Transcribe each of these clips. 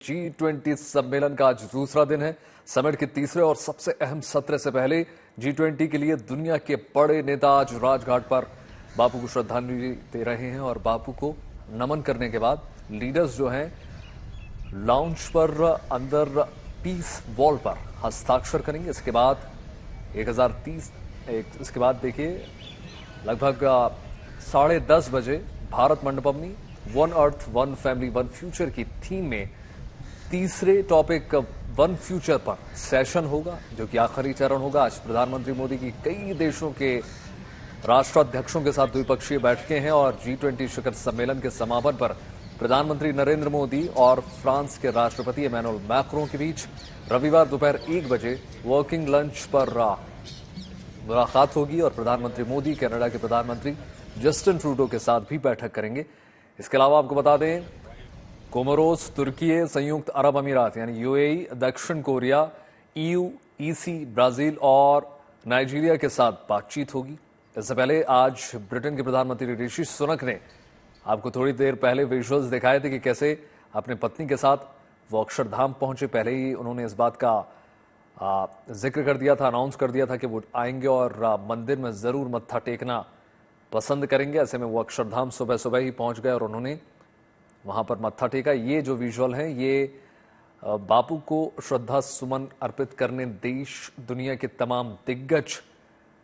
G20 सम्मेलन का आज दूसरा दिन है। समिट के तीसरे और सबसे अहम सत्र से पहले G20 के लिए दुनिया के बड़े नेता आज राजघाट पर बापू को श्रद्धांजलि दे रहे हैं और बापू को नमन करने के बाद लीडर्स जो हैं लाउंज पर अंदर पीस वॉल पर हस्ताक्षर करेंगे। इसके बाद 1030 इसके बाद देखिए लगभग 10:30 बजे भारत मंडपम में one earth one family one future की थीम में तीसरे टॉपिक वन फ्यूचर पर सेशन होगा, जो कि आखिरी चरण होगा। आज प्रधानमंत्री मोदी की कई देशों के राष्ट्राध्यक्षों के साथ द्विपक्षीय बैठकें हैं और G20 शिखर सम्मेलन के समापन पर प्रधानमंत्री नरेंद्र मोदी और फ्रांस के राष्ट्रपति इमैनुअल मैक्रों के बीच रविवार दोपहर 1 बजे वर्किंग लंच पर मुलाकात होगी और प्रधानमंत्री मोदी कनाडा के प्रधानमंत्री जस्टिन ट्रूडो के साथ भी बैठक करेंगे। इसके अलावा आपको बता दें कोमोरोस, तुर्की, संयुक्त अरब अमीरात यानी यूएई, दक्षिण कोरिया, EU, EC, ब्राजील और नाइजीरिया के साथ बातचीत होगी। इससे पहले आज ब्रिटेन के प्रधानमंत्री ऋषि सुनक ने आपको थोड़ी देर पहले विजुअल्स दिखाए थे कि कैसे अपनी पत्नी के साथ वो अक्षरधाम पहुंचे। पहले ही उन्होंने इस बात का जिक्र कर दिया था, अनाउंस कर दिया था कि वो आएंगे और मंदिर में जरूर मत्था टेकना पसंद करेंगे। ऐसे में वो अक्षरधाम सुबह सुबह ही पहुंच गए और उन्होंने वहां पर मत्था टेका। ये जो विजुअल है ये बापू को श्रद्धा सुमन अर्पित करने देश दुनिया के तमाम दिग्गज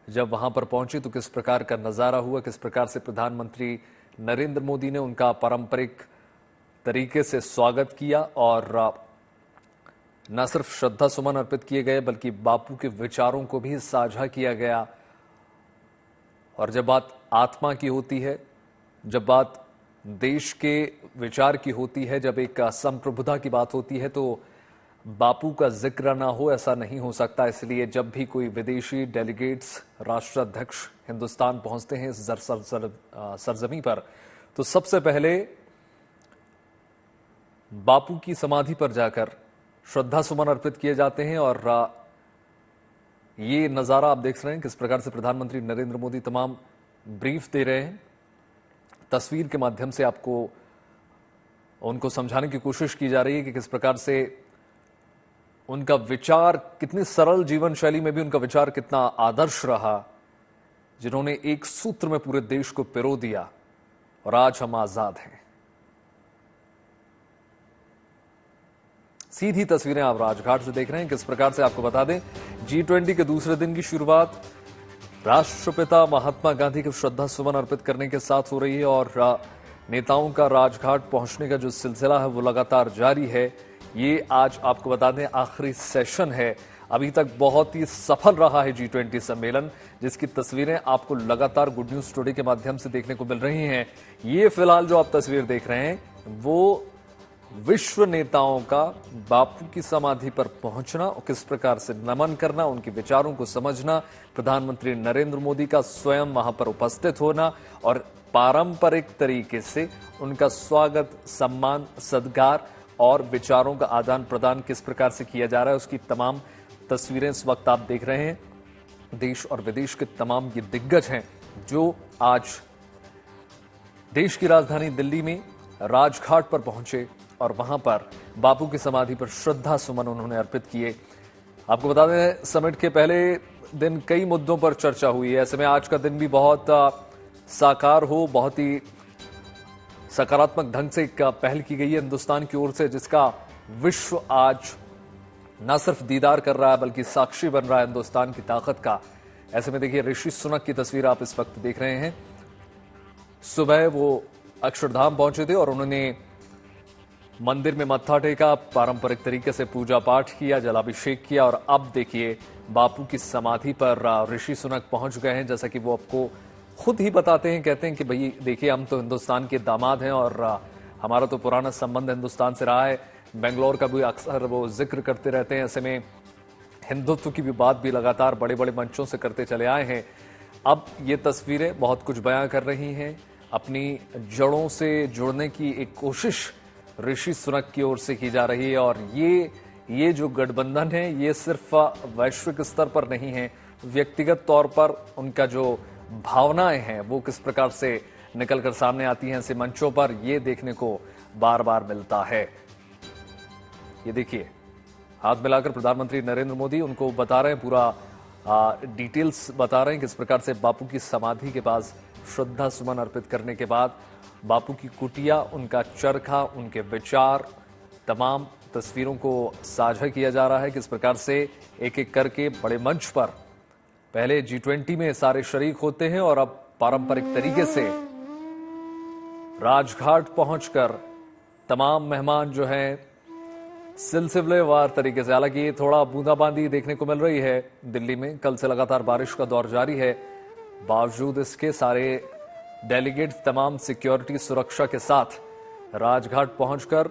जब वहां पर पहुंचे तो किस प्रकार का नजारा हुआ, किस प्रकार से प्रधानमंत्री नरेंद्र मोदी ने उनका पारंपरिक तरीके से स्वागत किया और न सिर्फ श्रद्धा सुमन अर्पित किए गए बल्कि बापू के विचारों को भी साझा किया गया। और जब बात आत्मा की होती है, जब बात देश के विचार की होती है, जब एक संप्रभुता की बात होती है तो बापू का जिक्र ना हो ऐसा नहीं हो सकता। इसलिए जब भी कोई विदेशी डेलीगेट्स, राष्ट्राध्यक्ष हिंदुस्तान पहुंचते हैं इस सरजमी पर तो सबसे पहले बापू की समाधि पर जाकर श्रद्धा सुमन अर्पित किए जाते हैं। और ये नजारा आप देख रहे हैं किस प्रकार से प्रधानमंत्री नरेंद्र मोदी तमाम ब्रीफ दे रहे हैं। तस्वीर के माध्यम से आपको उनको समझाने की कोशिश की जा रही है कि किस प्रकार से उनका विचार, कितनी सरल जीवन शैली में भी उनका विचार कितना आदर्श रहा, जिन्होंने एक सूत्र में पूरे देश को पिरो दिया और आज हम आजाद हैं। सीधी तस्वीरें आप राजघाट से देख रहे हैं। किस प्रकार से आपको बता दें G20 के दूसरे दिन की शुरुआत राष्ट्रपिता महात्मा गांधी को श्रद्धा सुमन अर्पित करने के साथ हो रही है और नेताओं का राजघाट पहुंचने का जो सिलसिला है वो लगातार जारी है। ये आज आपको बता दें आखिरी सेशन है। अभी तक बहुत ही सफल रहा है G20 सम्मेलन, जिसकी तस्वीरें आपको लगातार गुड न्यूज टुडे के माध्यम से देखने को मिल रही हैं। ये फिलहाल जो आप तस्वीर देख रहे हैं वो विश्व नेताओं का बापू की समाधि पर पहुंचना और किस प्रकार से नमन करना, उनके विचारों को समझना, प्रधानमंत्री नरेंद्र मोदी का स्वयं वहां पर उपस्थित होना और पारंपरिक तरीके से उनका स्वागत, सम्मान, सत्कार और विचारों का आदान प्रदान किस प्रकार से किया जा रहा है, उसकी तमाम तस्वीरें इस वक्त आप देख रहे हैं। देश और विदेश के तमाम ये दिग्गज हैं जो आज देश की राजधानी दिल्ली में राजघाट पर पहुंचे और वहां पर बापू की समाधि पर श्रद्धा सुमन उन्होंने अर्पित किए। आपको बता दें समिट के पहले दिन कई मुद्दों पर चर्चा हुई है। ऐसे में आज का दिन भी बहुत साकार हो, बहुत ही सकारात्मक ढंग से एक पहल की गई है हिंदुस्तान की ओर से, जिसका विश्व आज न सिर्फ दीदार कर रहा है बल्कि साक्षी बन रहा है हिंदुस्तान की ताकत का। ऐसे में देखिए ऋषि सुनक की तस्वीर आप इस वक्त देख रहे हैं। सुबह वो अक्षरधाम पहुंचे थे और उन्होंने मंदिर में मत्था टेका, पारंपरिक तरीके से पूजा पाठ किया, जलाभिषेक किया और अब देखिए बापू की समाधि पर ऋषि सुनक पहुंच गए हैं। जैसा कि वो आपको खुद ही बताते हैं, कहते हैं कि भाई देखिए हम तो हिंदुस्तान के दामाद हैं और हमारा तो पुराना संबंध हिंदुस्तान से रहा है। बेंगलोर का भी अक्सर वो जिक्र करते रहते हैं। ऐसे में हिंदुत्व की भी बात भी लगातार बड़े बड़े मंचों से करते चले आए हैं। अब ये तस्वीरें बहुत कुछ बयां कर रही हैं। अपनी जड़ों से जुड़ने की एक कोशिश ऋषि सुनक की ओर से की जा रही है और ये जो गठबंधन है ये सिर्फ वैश्विक स्तर पर नहीं है, व्यक्तिगत तौर पर उनका जो भावनाएं हैं वो किस प्रकार से निकलकर सामने आती हैं ऐसे मंचों पर, ये देखने को बार बार मिलता है। ये देखिए, हाथ मिलाकर प्रधानमंत्री नरेंद्र मोदी उनको बता रहे हैं, पूरा डिटेल्स बता रहे हैं किस प्रकार से बापू की समाधि के पास श्रद्धा सुमन अर्पित करने के बाद बापू की कुटिया, उनका चरखा, उनके विचार, तमाम तस्वीरों को साझा किया जा रहा है। किस प्रकार से एक एक करके बड़े मंच पर पहले G20 में सारे शरीक होते हैं और अब पारंपरिक तरीके से राजघाट पहुंचकर तमाम मेहमान जो हैं सिलसिलेवार तरीके से, हालांकि ये थोड़ा बूंदाबांदी देखने को मिल रही है दिल्ली में, कल से लगातार बारिश का दौर जारी है, बावजूद इसके सारे डेलीगेट्स तमाम सिक्योरिटी सुरक्षा के साथ राजघाट पहुंचकर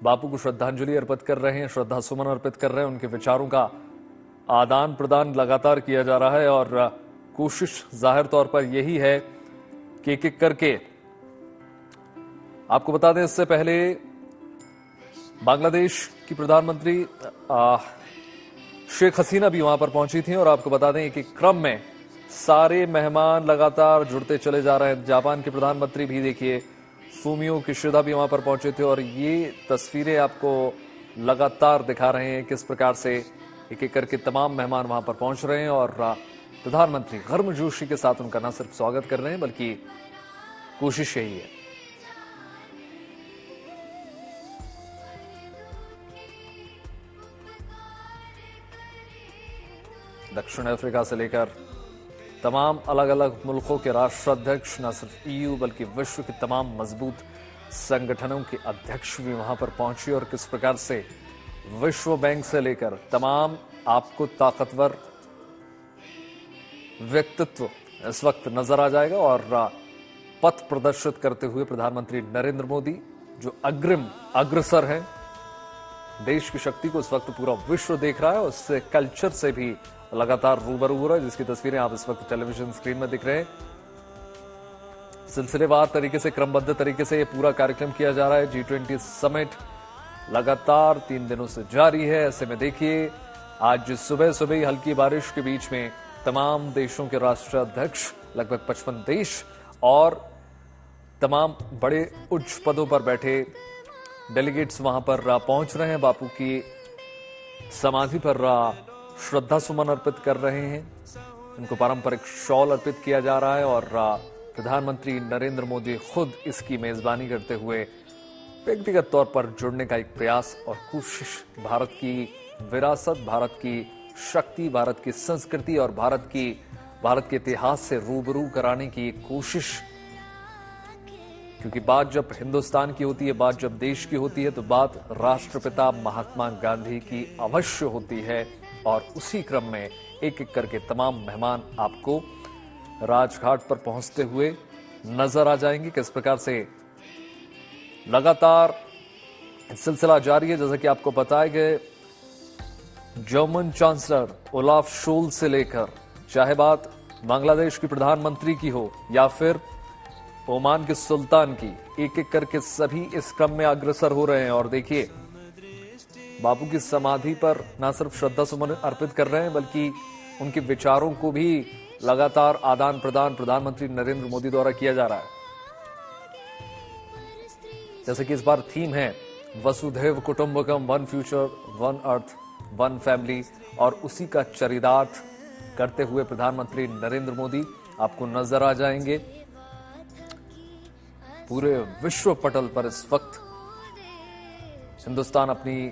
बापू को श्रद्धांजलि अर्पित कर रहे हैं, श्रद्धा सुमन अर्पित कर रहे हैं। उनके विचारों का आदान प्रदान लगातार किया जा रहा है और कोशिश जाहिर तौर पर यही है कि एक एक करके, आपको बता दें इससे पहले बांग्लादेश की प्रधानमंत्री शेख हसीना भी वहां पर पहुंची थी और आपको बता दें कि क्रम में सारे मेहमान लगातार जुड़ते चले जा रहे हैं। जापान के प्रधानमंत्री भी देखिए, फूमियो किशिदा भी वहां पर पहुंचे थे और ये तस्वीरें आपको लगातार दिखा रहे हैं किस प्रकार से एक एक करके तमाम मेहमान वहां पर पहुंच रहे हैं और प्रधानमंत्री गर्मजोशी के साथ उनका न सिर्फ स्वागत कर रहे हैं बल्कि कोशिश यही है। दक्षिण अफ्रीका से लेकर तमाम अलग अलग मुल्कों के राष्ट्राध्यक्ष, न सिर्फ EU बल्कि विश्व के तमाम मजबूत संगठनों के अध्यक्ष भी वहां पर पहुंचे और किस प्रकार से विश्व बैंक से लेकर तमाम आपको ताकतवर व्यक्तित्व इस वक्त नजर आ जाएगा और पथ प्रदर्शित करते हुए प्रधानमंत्री नरेंद्र मोदी जो अग्रसर है, देश की शक्ति को इस वक्त पूरा विश्व देख रहा है, उससे कल्चर से भी लगातार रूबरू हो रहा है, जिसकी तस्वीरें आप इस वक्त टेलीविजन स्क्रीन में दिख रहे हैं। सिलसिलेवार तरीके से, क्रमबद्ध तरीके से ये पूरा कार्यक्रम किया जा रहा है। G20 समिट लगातार 3 दिनों से जारी है। ऐसे में देखिए, आज सुबह सुबह ही हल्की बारिश के बीच में तमाम देशों के राष्ट्राध्यक्ष, लगभग 55 देश और तमाम बड़े उच्च पदों पर बैठे डेलीगेट्स वहां पर पहुंच रहे हैं, बापू की समाधि पर श्रद्धा सुमन अर्पित कर रहे हैं। उनको पारंपरिक शॉल अर्पित किया जा रहा है और प्रधानमंत्री नरेंद्र मोदी खुद इसकी मेजबानी करते हुए व्यक्तिगत तौर पर जुड़ने का एक प्रयास और कोशिश, भारत की विरासत, भारत की शक्ति, भारत की संस्कृति और भारत के इतिहास से रूबरू कराने की एक कोशिश। क्योंकि बात जब हिंदुस्तान की होती है, बात जब देश की होती है, तो बात राष्ट्रपिता महात्मा गांधी की अवश्य होती है और उसी क्रम में एक एक करके तमाम मेहमान आपको राजघाट पर पहुंचते हुए नजर आ जाएंगे। किस प्रकार से लगातार सिलसिला जारी है। जैसा कि आपको पता है कि जर्मन चांसलर ओलाफ शोल्ज से लेकर, चाहे बात बांग्लादेश की प्रधानमंत्री की हो या फिर ओमान के सुल्तान की, एक एक करके सभी इस क्रम में अग्रसर हो रहे हैं और देखिए, बापू की समाधि पर न सिर्फ श्रद्धा सुमन अर्पित कर रहे हैं बल्कि उनके विचारों को भी लगातार आदान प्रदान प्रधानमंत्री नरेंद्र मोदी द्वारा किया जा रहा है। जैसे कि इस बार थीम है वसुधैव कुटुंबकम, one future, one earth, one family, और उसी का चरितार्थ करते हुए प्रधानमंत्री नरेंद्र मोदी आपको नजर आ जाएंगे। पूरे विश्व पटल पर इस वक्त हिंदुस्तान अपनी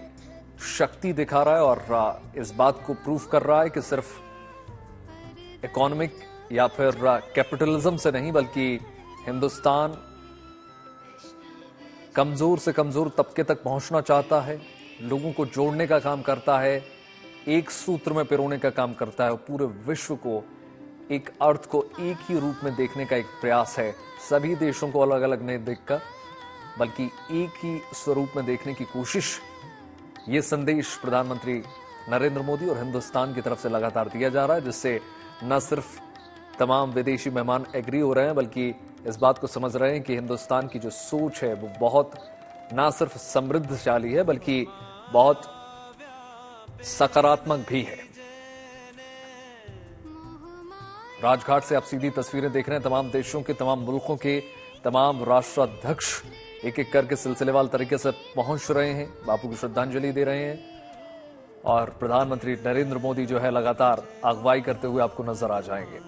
शक्ति दिखा रहा है और इस बात को प्रूव कर रहा है कि सिर्फ इकोनॉमिक या फिर कैपिटलिज्म से नहीं, बल्कि हिंदुस्तान कमजोर से कमजोर तबके तक पहुंचना चाहता है, लोगों को जोड़ने का काम करता है, एक सूत्र में पिरोने का काम करता है और पूरे विश्व को, एक अर्थ को एक ही रूप में देखने का एक प्रयास है। सभी देशों को अलग अलग नहीं देखकर बल्कि एक ही स्वरूप में देखने की कोशिश, ये संदेश प्रधानमंत्री नरेंद्र मोदी और हिंदुस्तान की तरफ से लगातार दिया जा रहा है, जिससे न सिर्फ तमाम विदेशी मेहमान एग्री हो रहे हैं बल्कि इस बात को समझ रहे हैं कि हिंदुस्तान की जो सोच है वो बहुत ना सिर्फ समृद्धशाली है बल्कि बहुत सकारात्मक भी है। राजघाट से आप सीधी तस्वीरें देख रहे हैं, तमाम देशों के, तमाम मुल्कों के तमाम राष्ट्राध्यक्ष एक एक करके सिलसिलेवार तरीके से पहुंच रहे हैं, बापू को श्रद्धांजलि दे रहे हैं। और प्रधानमंत्री नरेंद्र मोदी जो है लगातार अगुवाई करते हुए आपको नजर आ जाएंगे।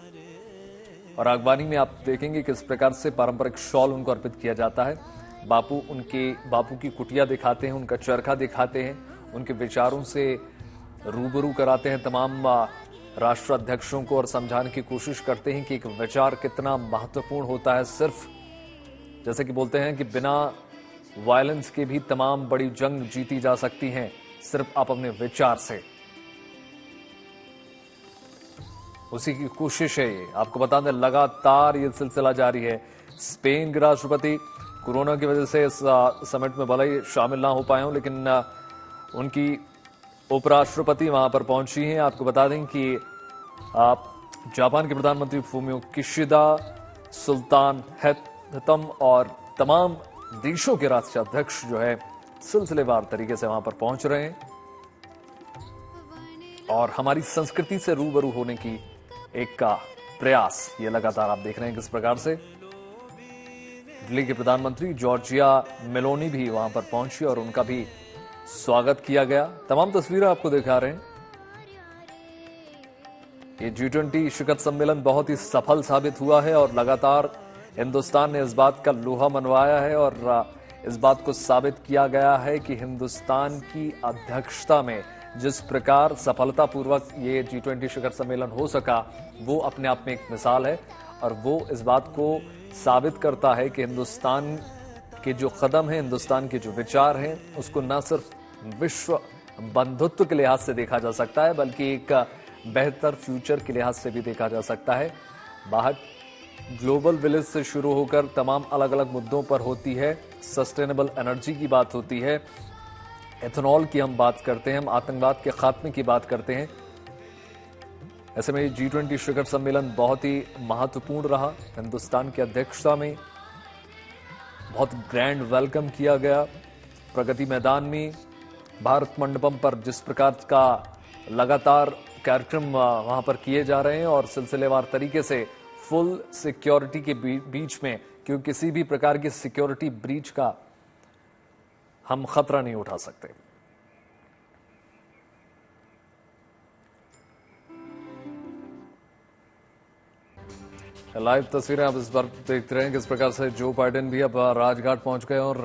और अगवानी में आप देखेंगे किस प्रकार से पारंपरिक शॉल उनको अर्पित किया जाता है। बापू की कुटिया दिखाते हैं, उनका चरखा दिखाते हैं, उनके विचारों से रूबरू कराते हैं तमाम राष्ट्राध्यक्षों को और समझाने की कोशिश करते हैं कि एक विचार कितना महत्वपूर्ण होता है। सिर्फ जैसे कि बोलते हैं कि बिना वायलेंस के भी तमाम बड़ी जंग जीती जा सकती हैं, सिर्फ आप अपने विचार से। उसी की कोशिश है ये। आपको बता दें लगातार ये सिलसिला जारी है। स्पेन के राष्ट्रपति कोरोना की वजह से इस समिट में भले ही शामिल ना हो पाए हों, लेकिन उनकी उपराष्ट्रपति वहां पर पहुंची हैं। आपको बता दें कि जापान के प्रधानमंत्री फूमियो किशिदा, सुल्तान हैतम और तमाम देशों के राष्ट्राध्यक्ष जो है सिलसिलेवार तरीके से वहां पर पहुंच रहे हैं और हमारी संस्कृति से रूबरू होने की एक का प्रयास ये लगातार आप देख रहे हैं किस प्रकार से। इटली के प्रधानमंत्री जॉर्जिया मेलोनी भी वहां पर पहुंची और उनका भी स्वागत किया गया। तमाम तस्वीरें आपको दिखा रहे हैं। ये G20 शिखर सम्मेलन बहुत ही सफल साबित हुआ है और लगातार हिंदुस्तान ने इस बात का लोहा मनवाया है और इस बात को साबित किया गया है कि हिंदुस्तान की अध्यक्षता में जिस प्रकार सफलतापूर्वक ये G20 शिखर सम्मेलन हो सका, वो अपने आप में एक मिसाल है और वो इस बात को साबित करता है कि हिंदुस्तान के जो कदम है, हिंदुस्तान के जो विचार हैं, उसको न सिर्फ विश्व बंधुत्व के लिहाज से देखा जा सकता है, बल्कि एक बेहतर फ्यूचर के लिहाज से भी देखा जा सकता है। बाहर ग्लोबल विलेज से शुरू होकर तमाम अलग अलग मुद्दों पर होती है। सस्टेनेबल एनर्जी की बात होती है, एथेनॉल की हम बात करते हैं, हम आतंकवाद के खात्मे की बात करते हैं। ऐसे में G20 शिखर सम्मेलन बहुत ही महत्वपूर्ण रहा। हिंदुस्तान की अध्यक्षता में बहुत ग्रैंड वेलकम किया गया। प्रगति मैदान में भारत मंडपम पर जिस प्रकार का लगातार कार्यक्रम वहां पर किए जा रहे हैं और सिलसिलेवार तरीके से फुल सिक्योरिटी के बीच में, क्योंकि किसी भी प्रकार की सिक्योरिटी ब्रीच का हम खतरा नहीं उठा सकते। लाइव तस्वीरें आप इस बार देखते रहे किस प्रकार से जो बाइडेन भी अब राजघाट पहुंच गए और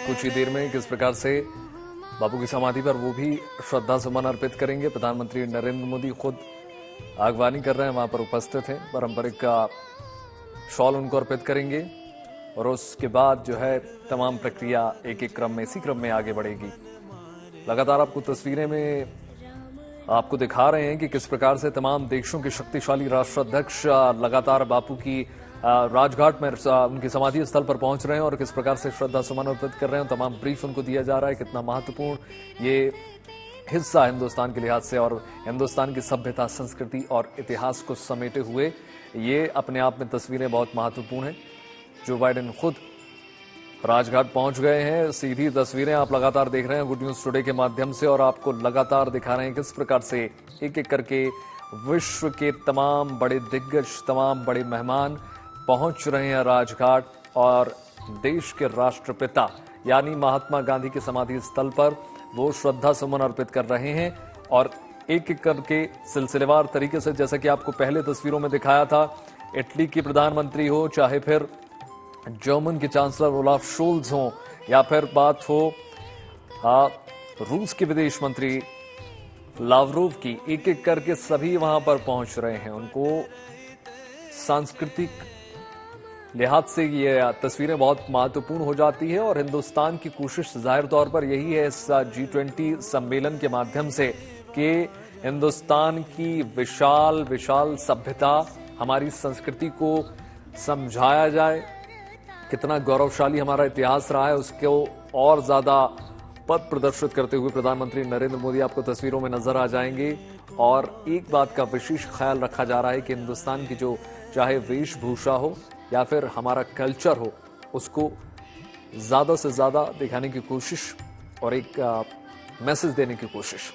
कुछ ही देर में किस प्रकार से बापू की समाधि पर वो भी श्रद्धा सुमन अर्पित करेंगे। प्रधानमंत्री नरेंद्र मोदी खुद आगवानी कर रहे हैं, वहां पर उपस्थित हैं। पारंपरिक शॉल उनको अर्पित करेंगे और उसके बाद जो है तमाम प्रक्रिया एक एक क्रम में, इसी क्रम में आगे बढ़ेगी। लगातार आपको तस्वीरें में आपको दिखा रहे हैं कि किस प्रकार से तमाम देशों के शक्तिशाली राष्ट्राध्यक्ष लगातार बापू की राजघाट में उनकी समाधि स्थल पर पहुंच रहे हैं और किस प्रकार से श्रद्धा सुमन अर्पित कर रहे हैं। तमाम ब्रीफ उनको दिया जा रहा है। कितना महत्वपूर्ण ये हिस्सा हिंदुस्तान के लिहाज से और हिंदुस्तान की सभ्यता, संस्कृति और इतिहास को समेटे हुए ये अपने आप में तस्वीरें बहुत महत्वपूर्ण हैं। जो बाइडेन खुद राजघाट पहुंच गए हैं। सीधी तस्वीरें आप लगातार देख रहे हैं गुड न्यूज टुडे के माध्यम से और आपको लगातार दिखा रहे हैं किस प्रकार से एक एक करके विश्व के तमाम बड़े दिग्गज, तमाम बड़े मेहमान पहुंच रहे हैं राजघाट और देश के राष्ट्रपिता यानी महात्मा गांधी के समाधि स्थल पर वो श्रद्धा सुमन अर्पित कर रहे हैं और एक एक करके सिलसिलेवार तरीके से, जैसा कि आपको पहले तस्वीरों में दिखाया था, इटली की प्रधानमंत्री हो, चाहे फिर जर्मन के चांसलर ओलाफ शोल्ज हो या फिर बात हो रूस के विदेश मंत्री लावरोव की, एक एक करके सभी वहां पर पहुंच रहे हैं। उनको सांस्कृतिक लिहाज से ये तस्वीरें बहुत महत्वपूर्ण हो जाती है और हिंदुस्तान की कोशिश जाहिर तौर पर यही है इस G20 सम्मेलन के माध्यम से कि हिंदुस्तान की विशाल विशाल सभ्यता, हमारी संस्कृति को समझाया जाए। कितना गौरवशाली हमारा इतिहास रहा है उसको और ज्यादा पथ प्रदर्शित करते हुए प्रधानमंत्री नरेंद्र मोदी आपको तस्वीरों में नजर आ जाएंगे। और एक बात का विशेष ख्याल रखा जा रहा है कि हिंदुस्तान की जो चाहे वेशभूषा हो या फिर हमारा कल्चर हो, उसको ज्यादा से ज्यादा दिखाने की कोशिश और एक मैसेज देने की कोशिश।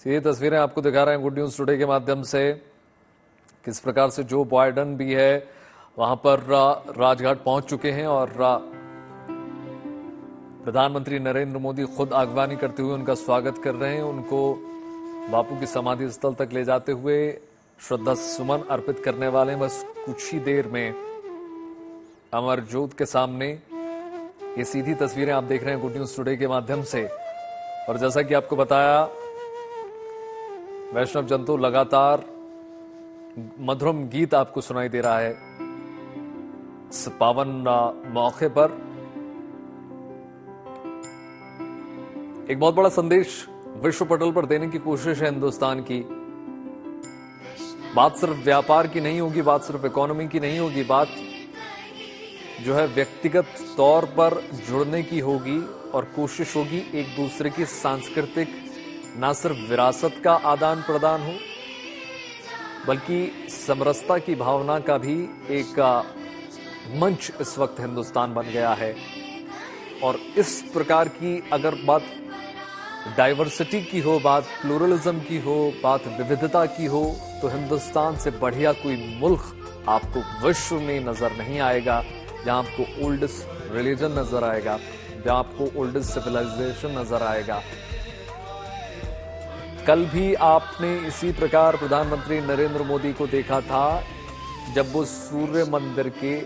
ये तस्वीरें आपको दिखा रहे हैं गुड न्यूज टुडे के माध्यम से, किस प्रकार से जो बाइडेन भी है वहां पर राजघाट पहुंच चुके हैं और प्रधानमंत्री नरेंद्र मोदी खुद आगवानी करते हुए उनका स्वागत कर रहे हैं। उनको बापू की समाधि स्थल तक ले जाते हुए श्रद्धा सुमन अर्पित करने वाले हैं। बस कुछ ही देर में अमर ज्योत के सामने ये सीधी तस्वीरें आप देख रहे हैं गुड न्यूज टुडे के माध्यम से। और जैसा कि आपको बताया, वैष्णव जंतु लगातार मधुरम गीत आपको सुनाई दे रहा है इस पावन मौके पर। एक बहुत बड़ा संदेश विश्व पटल पर देने की कोशिश है हिंदुस्तान की। बात सिर्फ व्यापार की नहीं होगी, बात सिर्फ इकोनॉमी की नहीं होगी, बात जो है व्यक्तिगत तौर पर जुड़ने की होगी और कोशिश होगी एक दूसरे की सांस्कृतिक न सिर्फ विरासत का आदान प्रदान हो, बल्कि समरसता की भावना का भी एक मंच इस वक्त हिंदुस्तान बन गया है। और इस प्रकार की अगर बात डाइवर्सिटी की हो, बात प्लूरलिज्म की हो, बात विविधता की हो, तो हिंदुस्तान से बढ़िया कोई मुल्क आपको विश्व में नजर नहीं आएगा, जहां आपको ओल्डेस्ट रिलीजन नजर आएगा, जहां आपको ओल्डेस्ट सिविलाइजेशन नजर आएगा। कल भी आपने इसी प्रकार प्रधानमंत्री नरेंद्र मोदी को देखा था जब वो सूर्य मंदिर के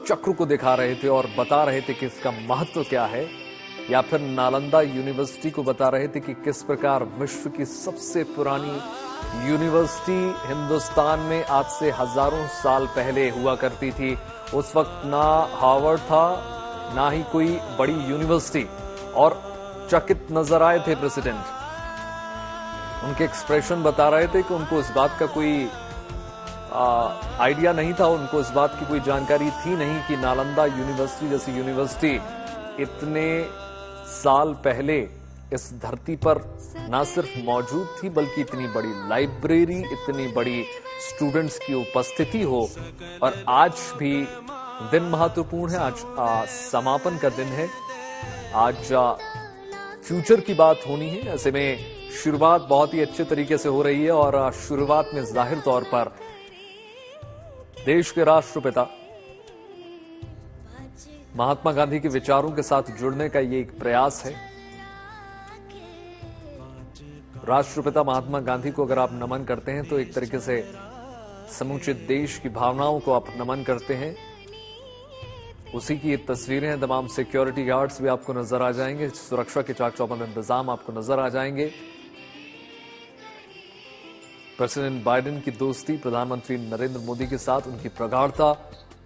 चक्र को दिखा रहे थे और बता रहे थे कि इसका महत्व क्या है, या फिर नालंदा यूनिवर्सिटी को बता रहे थे कि किस प्रकार विश्व की सबसे पुरानी यूनिवर्सिटी हिंदुस्तान में आज से हजारों साल पहले हुआ करती थी। उस वक्त ना हार्वर्ड था, ना ही कोई बड़ी यूनिवर्सिटी, और चकित नजर आए थे प्रेसिडेंट। उनके एक्सप्रेशन बता रहे थे कि उनको इस बात का कोई आइडिया नहीं था, उनको इस बात की कोई जानकारी थी नहीं कि नालंदा यूनिवर्सिटी जैसी यूनिवर्सिटी इतने साल पहले इस धरती पर ना सिर्फ मौजूद थी, बल्कि इतनी बड़ी लाइब्रेरी, इतनी बड़ी स्टूडेंट्स की उपस्थिति हो। और आज भी दिन महत्वपूर्ण है, आज समापन का दिन है, आज फ्यूचर की बात होनी है। ऐसे में शुरुआत बहुत ही अच्छे तरीके से हो रही है और शुरुआत में जाहिर तौर पर देश के राष्ट्रपिता महात्मा गांधी के विचारों के साथ जुड़ने का ये एक प्रयास है। राष्ट्रपिता महात्मा गांधी को अगर आप नमन करते हैं तो एक तरीके से समूचे देश की भावनाओं को आप नमन करते हैं। उसी की ये तस्वीरें हैं। तमाम सिक्योरिटी गार्ड्स भी आपको नजर आ जाएंगे, सुरक्षा के चाक चौबंद इंतजाम आपको नजर आ जाएंगे। प्रेसिडेंट बाइडेन की दोस्ती प्रधानमंत्री नरेंद्र मोदी के साथ, उनकी प्रगाढ़ता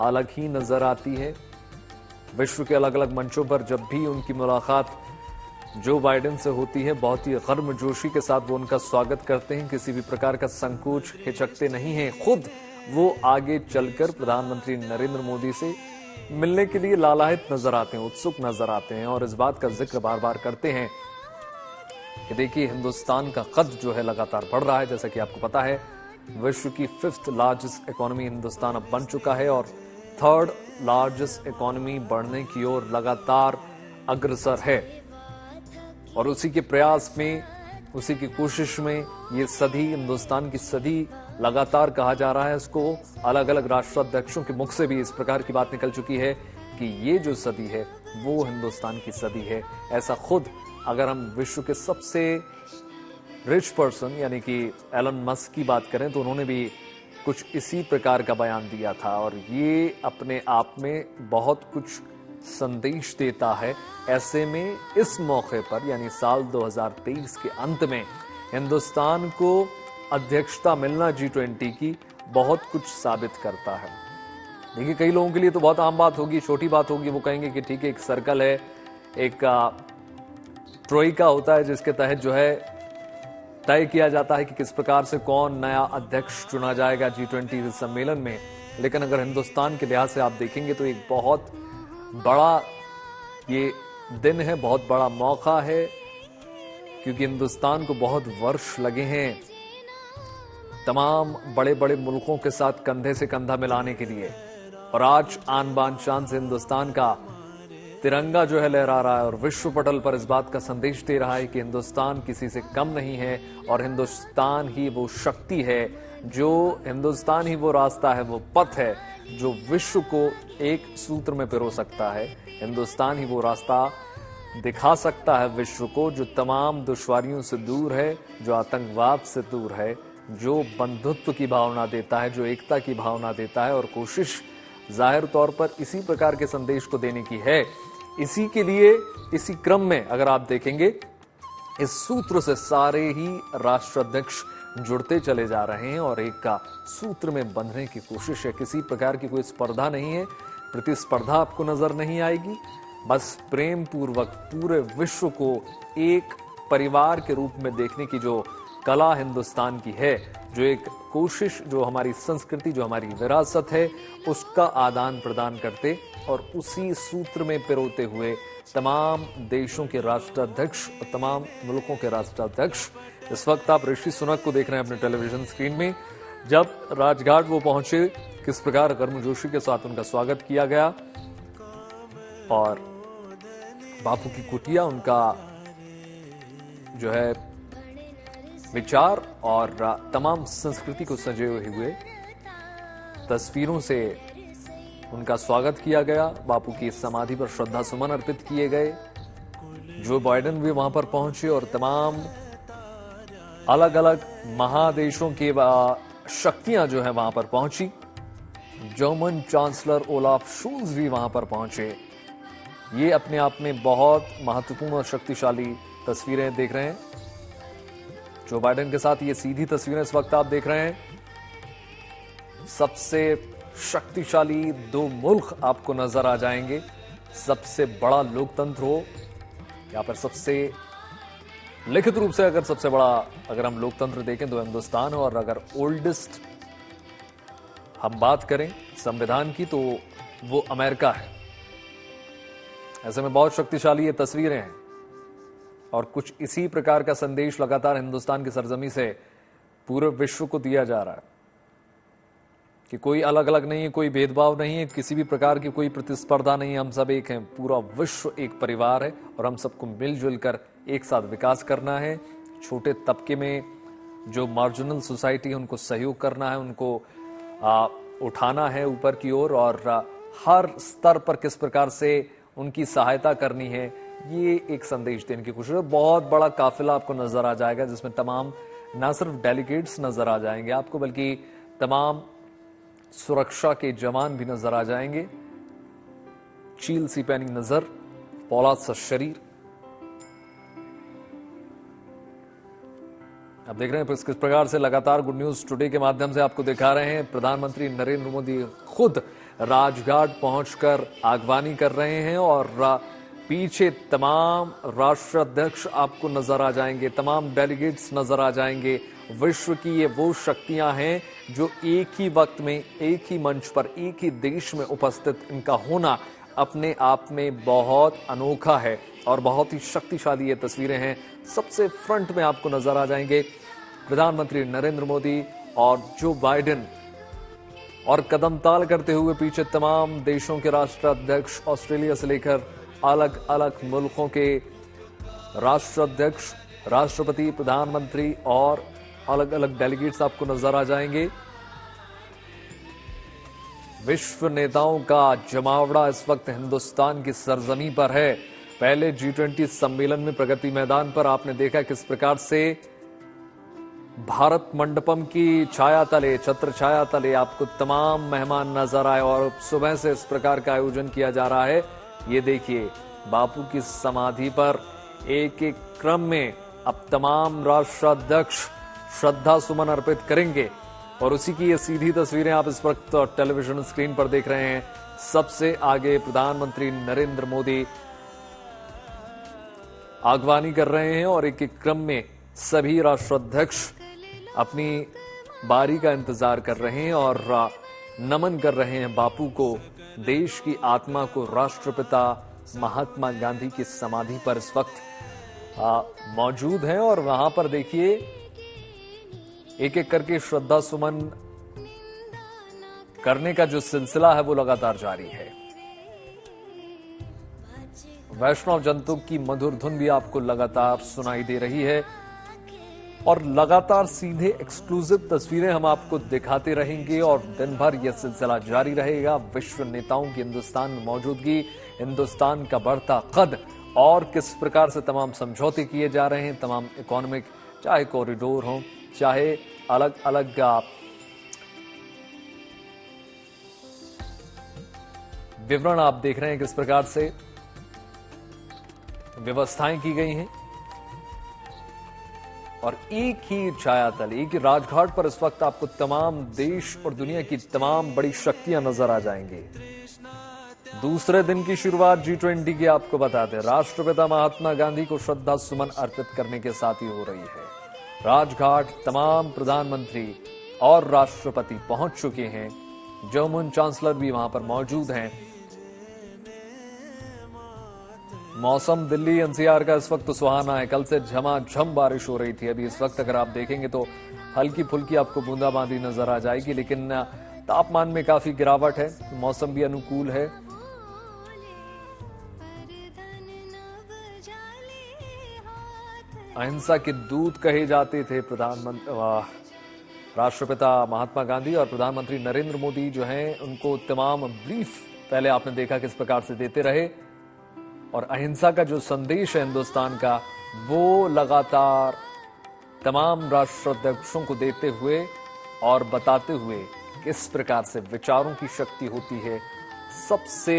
अलग ही नजर आती है। विश्व के अलग अलग मंचों पर जब भी उनकी मुलाकात जो बाइडेन से होती है, बहुत ही गर्मजोशी के साथ वो उनका स्वागत करते हैं, किसी भी प्रकार का संकोच हिचकते नहीं हैं। खुद वो आगे चलकर प्रधानमंत्री नरेंद्र मोदी से मिलने के लिए लालायित नजर आते हैं, उत्सुक नजर आते हैं और इस बात का जिक्र बार बार करते हैं कि देखिए हिंदुस्तान का कद जो है लगातार बढ़ रहा है। जैसा कि आपको पता है, विश्व की 5th लार्जेस्ट इकोनॉमी हिंदुस्तान अब बन चुका है और 3rd लार्जेस्ट इकोनॉमी बढ़ने की ओर लगातार अग्रसर है। और उसी के प्रयास में, उसी की कोशिश में ये सदी, हिंदुस्तान की सदी लगातार कहा जा रहा है। इसको अलग अलग राष्ट्राध्यक्षों के मुख से भी इस प्रकार की बात निकल चुकी है कि ये जो सदी है वो हिंदुस्तान की सदी है। ऐसा खुद अगर हम विश्व के सबसे रिच पर्सन यानी कि एलन मस्क की बात करें तो उन्होंने भी कुछ इसी प्रकार का बयान दिया था और ये अपने आप में बहुत कुछ संदेश देता है। ऐसे में इस मौके पर यानी साल 2023 के अंत में हिंदुस्तान को अध्यक्षता मिलना G20 की बहुत कुछ साबित करता है। देखिए कई लोगों के लिए तो बहुत आम बात होगी, छोटी बात होगी, वो कहेंगे कि ठीक है एक सर्कल है, एक ट्रोइका होता है जिसके तहत जो है तय किया जाता है कि किस प्रकार से कौन नया अध्यक्ष चुना जाएगा G20 सम्मेलन में। लेकिन अगर हिंदुस्तान के लिहाज से आप देखेंगे तो एक बहुत बड़ा ये दिन है, बहुत बड़ा मौका है, क्योंकि हिंदुस्तान को बहुत वर्ष लगे हैं तमाम बड़े बड़े मुल्कों के साथ कंधे से कंधा मिलाने के लिए। और आज आन बान शान से हिंदुस्तान का तिरंगा जो है लहरा रहा है और विश्व पटल पर इस बात का संदेश दे रहा है कि हिंदुस्तान किसी से कम नहीं है और हिंदुस्तान ही वो शक्ति है, जो हिंदुस्तान ही वो रास्ता है, वो पथ है जो विश्व को एक सूत्र में पिरो सकता है। हिंदुस्तान ही वो रास्ता दिखा सकता है विश्व को, जो तमाम दुश्वारियों से दूर है, जो आतंकवाद से दूर है, जो बंधुत्व की भावना देता है, जो एकता की भावना देता है। और कोशिश जाहिर तौर पर इसी प्रकार के संदेश को देने की है। इसी के लिए, इसी क्रम में अगर आप देखेंगे, इस सूत्र से सारे ही राष्ट्राध्यक्ष जुड़ते चले जा रहे हैं और एक का सूत्र में बंधने की कोशिश है। किसी प्रकार की कोई स्पर्धा नहीं है, प्रतिस्पर्धा आपको नजर नहीं आएगी। बस प्रेम पूर्वक पूरे विश्व को एक परिवार के रूप में देखने की जो कला हिंदुस्तान की है, जो एक कोशिश, जो हमारी संस्कृति, जो हमारी विरासत है, उसका आदान प्रदान करते और उसी सूत्र में पिरोते हुए तमाम देशों के राष्ट्राध्यक्ष और तमाम मुल्कों के राष्ट्राध्यक्ष, इस वक्त आप ऋषि सुनक को देख रहे हैं अपने टेलीविजन स्क्रीन में। जब राजघाट वो पहुंचे, किस प्रकार गर्मजोशी के साथ उनका स्वागत किया गया और बापू की कुटिया, उनका जो है विचार और तमाम संस्कृति को सजे हुए तस्वीरों से उनका स्वागत किया गया। बापू की समाधि पर श्रद्धा सुमन अर्पित किए गए। जो बाइडेन भी वहां पर पहुंचे और तमाम अलग अलग महादेशों की शक्तियां जो है वहां पर पहुंची। जर्मन चांसलर ओलाफ शोल्ज भी वहां पर पहुंचे। ये अपने आप में बहुत महत्वपूर्ण और शक्तिशाली तस्वीरें देख रहे हैं। जो बाइडेन के साथ ये सीधी तस्वीरें इस वक्त आप देख रहे हैं। सबसे शक्तिशाली दो मुल्क आपको नजर आ जाएंगे। सबसे बड़ा लोकतंत्र हो, यहां पर सबसे लिखित रूप से अगर सबसे बड़ा अगर हम लोकतंत्र देखें तो हिंदुस्तान, और अगर ओल्डेस्ट हम बात करें संविधान की तो वो अमेरिका है। ऐसे में बहुत शक्तिशाली ये तस्वीरें हैं और कुछ इसी प्रकार का संदेश लगातार हिंदुस्तान की सरजमी से पूरे विश्व को दिया जा रहा है कि कोई अलग अलग नहीं है, कोई भेदभाव नहीं है, किसी भी प्रकार की कोई प्रतिस्पर्धा नहीं है। हम सब एक हैं, पूरा विश्व एक परिवार है और हम सबको मिलजुल कर एक साथ विकास करना है। छोटे तबके में जो मार्जिनल सोसाइटी है उनको सहयोग करना है, उनको उठाना है ऊपर की ओर और हर स्तर पर किस प्रकार से उनकी सहायता करनी है, ये एक संदेश देने की कोशिश है। बहुत बड़ा काफिला आपको नजर आ जाएगा जिसमें तमाम न सिर्फ डेलीगेट्स नजर आ जाएंगे आपको, बल्कि तमाम सुरक्षा के जवान भी नजर आ जाएंगे। चील सी पैनी नजर, पौलाद सा शरीर। आप देख रहे हैं किस प्रकार से लगातार गुड न्यूज टुडे के माध्यम से आपको दिखा रहे हैं। प्रधानमंत्री नरेंद्र मोदी खुद राजघाट पहुंचकर आगवानी कर रहे हैं और पीछे तमाम राष्ट्राध्यक्ष आपको नजर आ जाएंगे, तमाम डेलीगेट्स नजर आ जाएंगे। विश्व की ये वो शक्तियां हैं जो एक ही वक्त में, एक ही मंच पर, एक ही देश में उपस्थित, इनका होना अपने आप में बहुत अनोखा है और बहुत ही शक्तिशाली ये तस्वीरें हैं। सबसे फ्रंट में आपको नजर आ जाएंगे प्रधानमंत्री नरेंद्र मोदी और जो बाइडेन, और कदम ताल करते हुए पीछे तमाम देशों के राष्ट्राध्यक्ष, ऑस्ट्रेलिया से लेकर अलग अलग मुल्कों के राष्ट्राध्यक्ष, राष्ट्रपति, प्रधानमंत्री और अलग अलग डेलीगेट्स आपको नजर आ जाएंगे। विश्व नेताओं का जमावड़ा इस वक्त हिंदुस्तान की सरजमी पर है। पहले G20 सम्मेलन में प्रगति मैदान पर आपने देखा किस प्रकार से भारत मंडपम की छाया तले, छत्र छाया तले आपको तमाम मेहमान नजर आए और सुबह से इस प्रकार का आयोजन किया जा रहा है। ये देखिए बापू की समाधि पर एक एक क्रम में अब तमाम राष्ट्राध्यक्ष श्रद्धा सुमन अर्पित करेंगे और उसी की ये सीधी तस्वीरें आप इस वक्त टेलीविजन स्क्रीन पर देख रहे हैं। सबसे आगे प्रधानमंत्री नरेंद्र मोदी आगवानी कर रहे हैं और एक एक क्रम में सभी राष्ट्राध्यक्ष अपनी बारी का इंतजार कर रहे हैं और नमन कर रहे हैं बापू को, देश की आत्मा को। राष्ट्रपिता महात्मा गांधी की समाधि पर इस वक्त मौजूद हैं और वहां पर देखिए एक एक करके श्रद्धा सुमन करने का जो सिलसिला है वो लगातार जारी है। वैष्णव जंतु की मधुर धुन भी आपको लगातार सुनाई दे रही है और लगातार सीधे एक्सक्लूसिव तस्वीरें हम आपको दिखाते रहेंगे और दिन भर यह सिलसिला जारी रहेगा। विश्व नेताओं की हिंदुस्तान में मौजूदगी, हिंदुस्तान का बढ़ता कद और किस प्रकार से तमाम समझौते किए जा रहे हैं, तमाम इकोनॉमिक, चाहे कॉरिडोर हो, चाहे अलग अलग विवरण आप देख रहे हैं किस प्रकार से व्यवस्थाएं की गई हैं और एक ही छायातल, एक ही राजघाट पर इस वक्त आपको तमाम देश और दुनिया की तमाम बड़ी शक्तियां नजर आ जाएंगी। दूसरे दिन की शुरुआत G20 की आपको बता दें, राष्ट्रपिता महात्मा गांधी को श्रद्धा सुमन अर्पित करने के साथ ही हो रही है। राजघाट तमाम प्रधानमंत्री और राष्ट्रपति पहुंच चुके हैं। जर्मन चांसलर भी वहां पर मौजूद हैं। मौसम दिल्ली एनसीआर का इस वक्त सुहाना है। कल से झमाझम बारिश हो रही थी। अभी इस वक्त अगर आप देखेंगे तो हल्की फुल्की आपको बूंदाबांदी नजर आ जाएगी, लेकिन तापमान में काफी गिरावट है। मौसम भी अनुकूल है। अहिंसा के दूत कहे जाते थे राष्ट्रपिता महात्मा गांधी और प्रधानमंत्री नरेंद्र मोदी जो हैं, उनको तमाम ब्रीफ पहले आपने देखा किस प्रकार से देते रहे और अहिंसा का जो संदेश है हिंदुस्तान का, वो लगातार तमाम राष्ट्राध्यक्षों को देते हुए और बताते हुए किस प्रकार से विचारों की शक्ति होती है। सबसे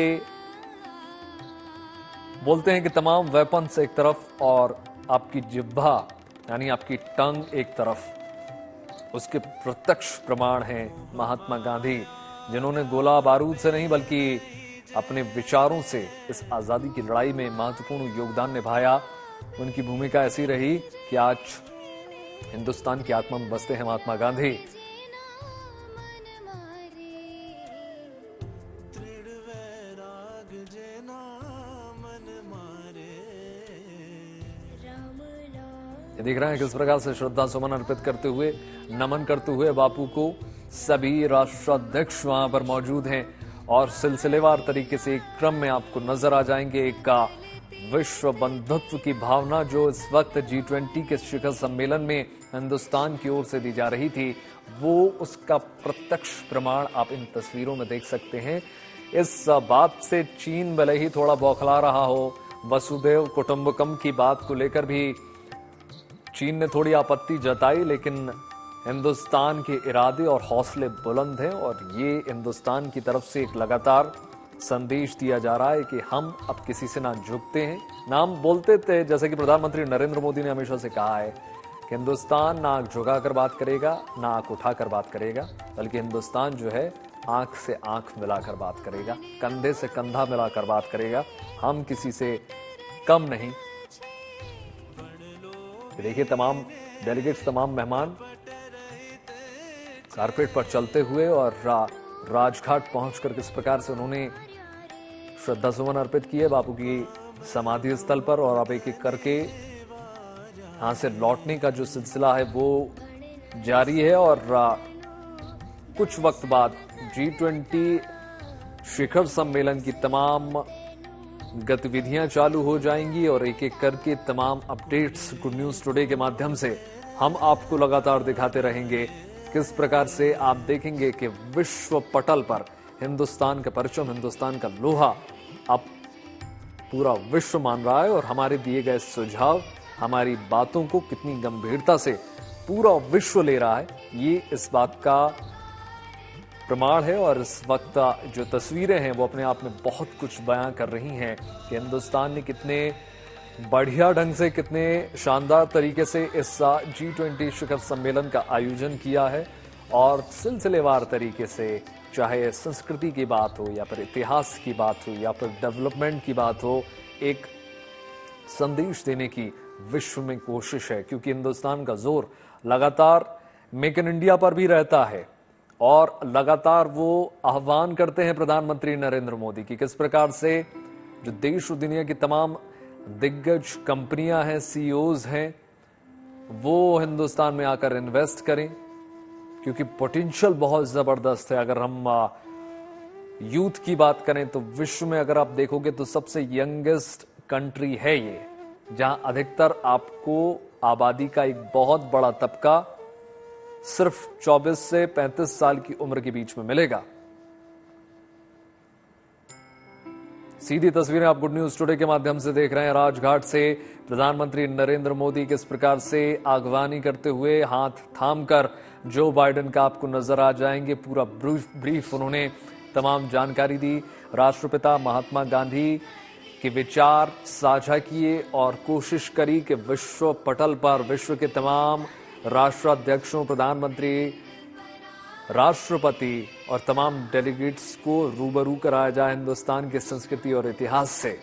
बोलते हैं कि तमाम वेपन्स एक तरफ और आपकी जिह्वा यानी आपकी टंग एक तरफ, उसके प्रत्यक्ष प्रमाण हैं महात्मा गांधी, जिन्होंने गोला बारूद से नहीं बल्कि अपने विचारों से इस आजादी की लड़ाई में महत्वपूर्ण योगदान निभाया। उनकी भूमिका ऐसी रही कि आज हिंदुस्तान की आत्मा में बसते हैं महात्मा गांधी। ये देख रहे हैं किस प्रकार से श्रद्धा सुमन अर्पित करते हुए, नमन करते हुए बापू को सभी राष्ट्राध्यक्ष वहां पर मौजूद हैं और सिलसिलेवार तरीके से एक क्रम में आपको नजर आ जाएंगे। एक का विश्व बंधुत्व की भावना जो इस वक्त G20 के शिखर सम्मेलन में हिंदुस्तान की ओर से दी जा रही थी, वो उसका प्रत्यक्ष प्रमाण आप इन तस्वीरों में देख सकते हैं। इस बात से चीन भले ही थोड़ा बौखला रहा हो, वसुधैव कुटुंबकम की बात को लेकर भी चीन ने थोड़ी आपत्ति जताई, लेकिन हिंदुस्तान के इरादे और हौसले बुलंद हैं और ये हिंदुस्तान की तरफ से एक लगातार संदेश दिया जा रहा है कि हम अब किसी से ना झुकते हैं, ना हम बोलते थे, जैसे कि प्रधानमंत्री नरेंद्र मोदी ने हमेशा से कहा है कि हिंदुस्तान ना आंख झुकाकर बात करेगा, ना आंख उठाकर बात करेगा, बल्कि हिंदुस्तान जो है आंख से आंख मिलाकर बात करेगा, कंधे से कंधा मिलाकर बात करेगा। हम किसी से कम नहीं। देखिए तमाम डेलीगेट्स, तमाम मेहमान कारपेट पर चलते हुए और राजघाट पहुंचकर किस प्रकार से उन्होंने श्रद्धा सुमन अर्पित किए बापू की समाधि स्थल पर। और अब एक एक करके यहां से लौटने का जो सिलसिला है वो जारी है और कुछ वक्त बाद G20 शिखर सम्मेलन की तमाम गतिविधियां चालू हो जाएंगी और एक एक करके तमाम अपडेट्स गुड न्यूज टुडे के माध्यम से हम आपको लगातार दिखाते रहेंगे। किस प्रकार से आप देखेंगे कि विश्व पटल पर हिंदुस्तान का परचम, हिंदुस्तान का लोहा अब पूरा विश्व मान रहा है और हमारे दिए गए सुझाव, हमारी बातों को कितनी गंभीरता से पूरा विश्व ले रहा है, ये इस बात का प्रमाण है। और इस वक्त जो तस्वीरें हैं वो अपने आप में बहुत कुछ बयां कर रही हैं कि हिंदुस्तान ने कितने बढ़िया ढंग से, कितने शानदार तरीके से इस G20 शिखर सम्मेलन का आयोजन किया है और सिलसिलेवार तरीके से, चाहे संस्कृति की बात हो या फिर इतिहास की बात हो या फिर डेवलपमेंट की बात हो, एक संदेश देने की विश्व में कोशिश है। क्योंकि हिंदुस्तान का जोर लगातार मेक इन इंडिया पर भी रहता है और लगातार वो आह्वान करते हैं प्रधानमंत्री नरेंद्र मोदी की किस प्रकार से जो देश और दुनिया की तमाम दिग्गज कंपनियां हैं, सीईओज हैं, वो हिंदुस्तान में आकर इन्वेस्ट करें, क्योंकि पोटेंशियल बहुत जबरदस्त है। अगर हम यूथ की बात करें तो विश्व में अगर आप देखोगे तो सबसे यंगेस्ट कंट्री है ये, जहां अधिकतर आपको आबादी का एक बहुत बड़ा तबका सिर्फ 24 से 35 साल की उम्र के बीच में मिलेगा। सीधी तस्वीरें आप गुड न्यूज टुडे के माध्यम से देख रहे हैं। राजघाट से प्रधानमंत्री नरेंद्र मोदी किस प्रकार से आगवानी करते हुए हाथ थामकर जो बाइडेन का आपको नजर आ जाएंगे। पूरा ब्रीफ उन्होंने तमाम जानकारी दी। राष्ट्रपिता महात्मा गांधी के विचार साझा किए और कोशिश करी कि विश्व पटल पर विश्व के तमाम राष्ट्राध्यक्षों, प्रधानमंत्री, राष्ट्रपति और तमाम डेलीगेट्स को रूबरू कराया जाए हिंदुस्तान की संस्कृति और इतिहास से।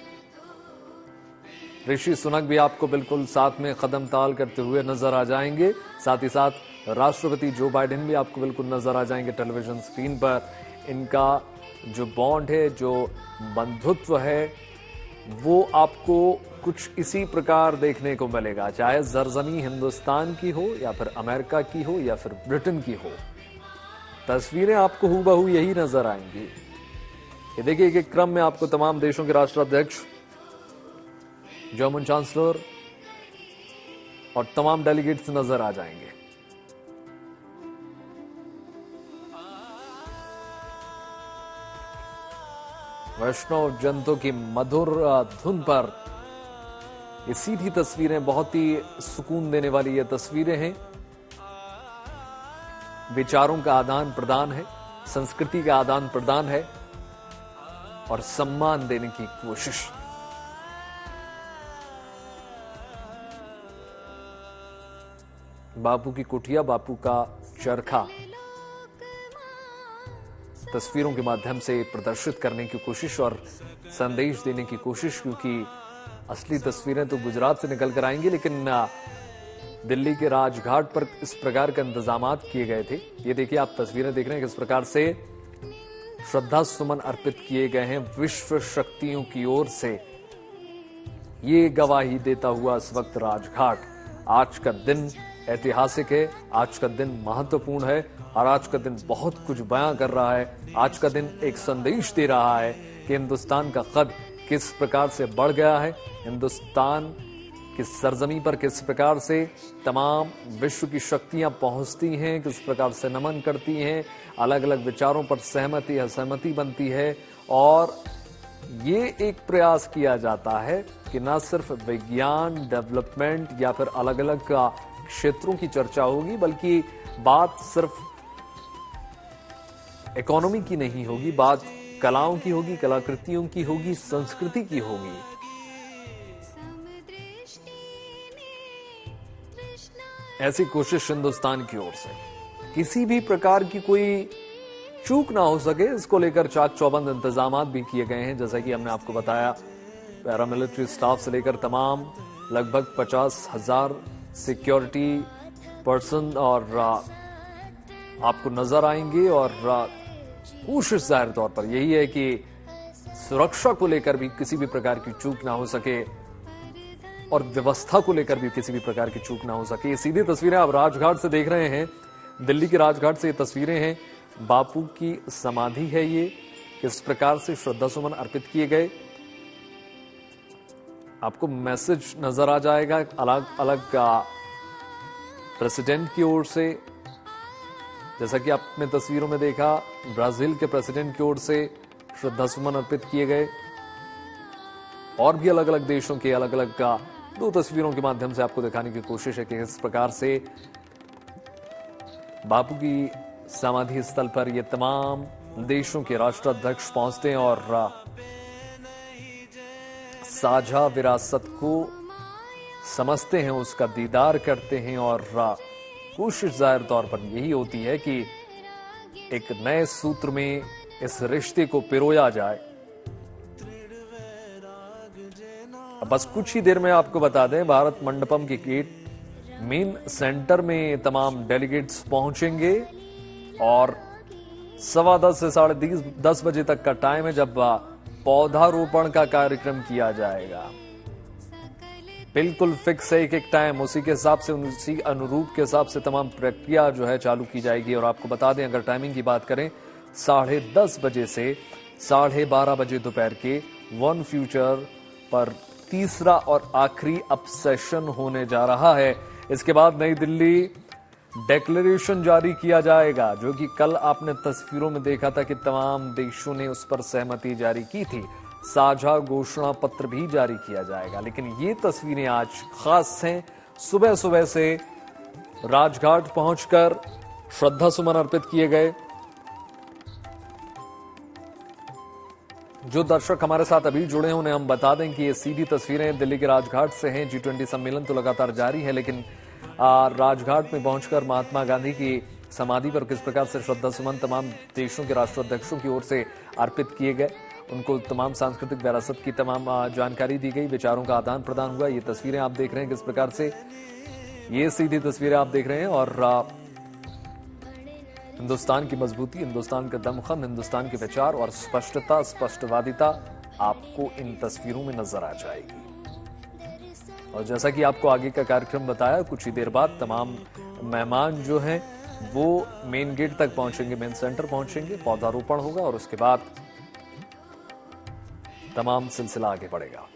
ऋषि सुनक भी आपको बिल्कुल साथ में कदम ताल करते हुए नजर आ जाएंगे। साथ ही साथ राष्ट्रपति जो बाइडेन भी आपको बिल्कुल नजर आ जाएंगे टेलीविजन स्क्रीन पर। इनका जो बॉन्ड है, जो बंधुत्व है, वो आपको कुछ इसी प्रकार देखने को मिलेगा, चाहे सरजमी हिंदुस्तान की हो या फिर अमेरिका की हो या फिर ब्रिटेन की हो। तस्वीरें आपको हूबहू यही नजर आएंगी। ये देखिए, एक क्रम में आपको तमाम देशों के राष्ट्राध्यक्ष, जर्मन चांसलर और तमाम डेलीगेट्स नजर आ जाएंगे। वैष्णव जंतु की मधुर धुन पर ये सीधी तस्वीरें, बहुत ही सुकून देने वाली ये तस्वीरें हैं। विचारों का आदान प्रदान है, संस्कृति का आदान प्रदान है और सम्मान देने की कोशिश। बापू की कुटिया, बापू का चरखा तस्वीरों के माध्यम से प्रदर्शित करने की कोशिश और संदेश देने की कोशिश, क्योंकि असली तस्वीरें तो गुजरात से निकल कर आएंगी, लेकिन दिल्ली के राजघाट पर इस प्रकार के इंतजामात किए गए थे। ये देखिए, आप तस्वीरें देख रहे हैं किस प्रकार से श्रद्धा सुमन अर्पित किए गए हैं विश्व शक्तियों की ओर से। ये गवाही देता हुआ इस वक्त राजघाट। आज का दिन ऐतिहासिक है, आज का दिन महत्वपूर्ण है और आज का दिन बहुत कुछ बयां कर रहा है। आज का दिन एक संदेश दे रहा है कि हिंदुस्तान का कद किस प्रकार से बढ़ गया है, हिंदुस्तान की सरजमी पर किस प्रकार से तमाम विश्व की शक्तियां पहुंचती हैं, किस प्रकार से नमन करती हैं, अलग अलग विचारों पर सहमति असहमति बनती है। और ये एक प्रयास किया जाता है कि न सिर्फ विज्ञान, डेवलपमेंट या फिर अलग अलग क्षेत्रों की चर्चा होगी, बल्कि बात सिर्फ इकोनॉमी की नहीं होगी, बात कलाओं की होगी, कलाकृतियों की होगी, संस्कृति की होगी। ऐसी कोशिश हिंदुस्तान की ओर से किसी भी प्रकार की कोई चूक ना हो सके, इसको लेकर चाक चौबंद इंतजाम भी किए गए हैं। जैसा कि हमने आपको बताया, पैरामिलिट्री स्टाफ से लेकर तमाम लगभग 50,000 सिक्योरिटी पर्सन और आपको नजर आएंगे। और कोशिश जाहिर तौर पर यही है कि सुरक्षा को लेकर भी किसी भी प्रकार की चूक ना हो सके और व्यवस्था को लेकर भी किसी भी प्रकार की चूक ना हो सके। ये सीधी तस्वीरें आप राजघाट से देख रहे हैं, दिल्ली के राजघाट से ये तस्वीरें हैं। बापू की समाधि है ये, किस प्रकार से श्रद्धा सुमन अर्पित किए गए। आपको मैसेज नजर आ जाएगा अलग अलग प्रेसिडेंट की ओर से, जैसा कि आपने तस्वीरों में देखा, ब्राजील के प्रेसिडेंट की ओर से श्रद्धा सुमन अर्पित किए गए। और भी अलग अलग देशों के अलग अलग दो तस्वीरों के माध्यम से आपको दिखाने की कोशिश है कि इस प्रकार से बापू की समाधि स्थल पर ये तमाम देशों के राष्ट्राध्यक्ष पहुंचते हैं और साझा विरासत को समझते हैं, उसका दीदार करते हैं। और कोशिश जाहिर तौर पर यही होती है कि एक नए सूत्र में इस रिश्ते को पिरोया जाए। बस कुछ ही देर में आपको बता दें, भारत मंडपम के गेट मेन सेंटर में तमाम डेलीगेट्स पहुंचेंगे और 10:15 से 10:30 बजे तक का टाइम है जब पौधारोपण का कार्यक्रम किया जाएगा। बिल्कुल फिक्स है एक टाइम, उसी के हिसाब से, उसी अनुरूप के हिसाब से तमाम प्रक्रिया जो है चालू की जाएगी। और आपको बता दें, अगर टाइमिंग की बात करें, 10:30 बजे से 12:30 बजे दोपहर के वन फ्यूचर पर तीसरा और आखिरी अब सेशन होने जा रहा है। इसके बाद नई दिल्ली डिक्लेरेशन जारी किया जाएगा, जो कि कल आपने तस्वीरों में देखा था कि तमाम देशों ने उस पर सहमति जारी की थी। साझा घोषणा पत्र भी जारी किया जाएगा। लेकिन ये तस्वीरें आज खास हैं। सुबह सुबह से राजघाट पहुंचकर श्रद्धा सुमन अर्पित किए गए। जो दर्शक हमारे साथ अभी जुड़े हैं उन्हें हम बता दें कि ये सीधी तस्वीरें दिल्ली के राजघाट से हैं। G20 सम्मेलन तो लगातार जारी है, लेकिन राजघाट में पहुंचकर महात्मा गांधी की समाधि पर किस प्रकार से श्रद्धा सुमन तमाम देशों के राष्ट्राध्यक्षों की ओर से अर्पित किए गए, उनको तमाम सांस्कृतिक विरासत की तमाम जानकारी दी गई, विचारों का आदान प्रदान हुआ। ये तस्वीरें आप देख रहे हैं किस प्रकार से, ये सीधी तस्वीरें आप देख रहे हैं। और हिंदुस्तान की मजबूती, हिंदुस्तान का दमखम, हिंदुस्तान के विचार और स्पष्टता, स्पष्टवादिता आपको इन तस्वीरों में नजर आ जाएगी। और जैसा कि आपको आगे का कार्यक्रम बताया, कुछ ही देर बाद तमाम मेहमान जो हैं वो मेन गेट तक पहुंचेंगे, मेन सेंटर पहुंचेंगे, पौधारोपण होगा और उसके बाद तमाम सिलसिला आगे बढ़ेगा।